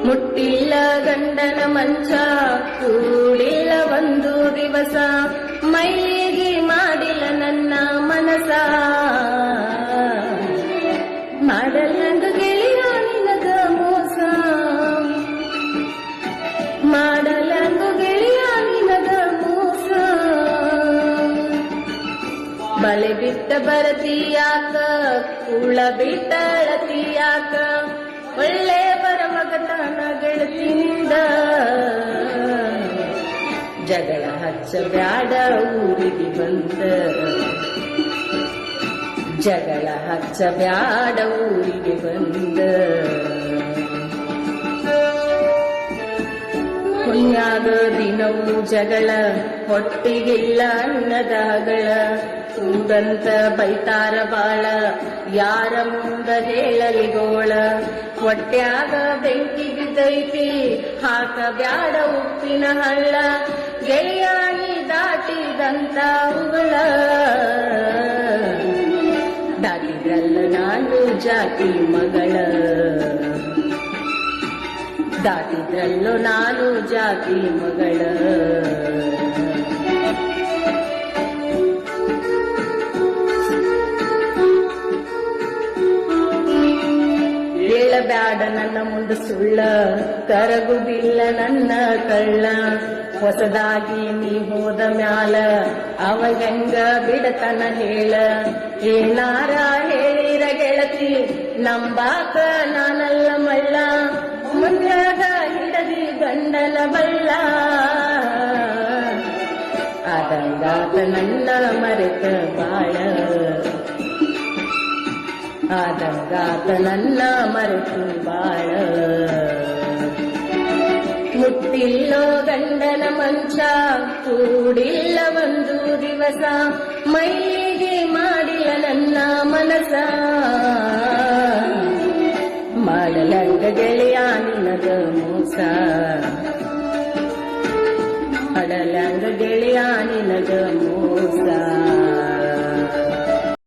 ಮುಟ್ಟಿಲ್ಲ ಗಂಡನ ಮಂಚ ಕೂಡಿಲ್ಲ ಒಂದು ದಿವಸ ಮೈಲಿಗೆ ಮಾಡಿಲ್ಲ ನನ್ನ ಮನಸ ಮಾಡಲ್ಲಂಗ ಗೆಳೆಯ ನಿನಗ ಮೋಸ ಮಾಡಲ್ಲಂಗ ಗೆಳೆಯ ನಿನಗ ಮೋಸ ಬಳೆ ಬಿಟ್ಟ ಬರತೀಯಾಕ ಕುಳ ಬಿಟ್ಟ ಅಳತೀಯಾಕ ಒಳ್ಳೆ ಬರಮಗತನ ಗೆಳತಿನಿಂದ ಜಗಳ ಹಚ್ಚಬ್ಯಾಡ ಊರಿಗೆ ಬಂದ ಜಗಳ ಹಚ್ಚಬ್ಯಾಡ ಊರಿಗೆ ಬಂದ ಹುಣ್ಯಾಗ ದಿನವೂ ಜಗಳ ಹೊಟ್ಟಿಗಿಲ್ಲ ಅನ್ನದಾಗಳ ಕೂದಂತ ಬೈತಾರ ಬಾಳ ಯಾರ ಮುಂದ ಹೇಳಲಿಗೋಳ ಹೊಟ್ಯಾಗ ಬೆಂಕಿ ಬಿದ್ದೈತಿ ಹಾಕ ಬ್ಯಾಡ ಉಪ್ಪಿನ ಹಳ್ಳ ಗೆಳೆಯಾಗಿ ದಾಟಿದಂತ ಉಗಳ ದಾಟಿದ್ರಲ್ಲ ನಾನು ಜಾತಿ ಮಗಳ ದಾಟಿದ್ರಲ್ಲೋ ನಾನು ಜಾತಿ ಮಗಳ ಹೇಳಬ್ಯಾಡ ನನ್ನ ಮುಂದೆ ಸುಳ್ಳ ಕರಗುದಿಲ್ಲ ನನ್ನ ಕಳ್ಳ ಹೊಸದಾಗಿ ನೀ ಹೋದ ಮ್ಯಾಲ ಅವ ಹೆಂಗ ಬಿಡತನ ಹೇಳ ಏನಾರ ಹೇಳಿರ ಗೆಳತಿ ನಂಬಾಕ ನಾನಲ್ಲ ಮಳ್ಳ ಮುಂದಾಗ ಹಿಡದಿ ಗಂಡನ ಬಳ್ಳ ಆದಂಗಾತ ನನ್ನ ಮರೆತ ಬಾಳ ಆದಂಗಾತ ನನ್ನ ಮರೆತು ಬಾಳ ಮುಟ್ಟಿಲ್ಲೋ ಗಂಡನ ಮಂಚ ಕೂಡಿಲ್ಲ ಒಂದು ದಿವಸ ಮೈಲಿಗೆ ಮಾಡಿಲ್ಲ ನನ್ನ ಮನಸ ಮಾಡಲಂಗ ಗೆಳೆಯ ನಿನಗ ಮೋಸ ಅಡಲಂಗ ಗೆಳೆಯ ನಿನಗ ಮೋಸ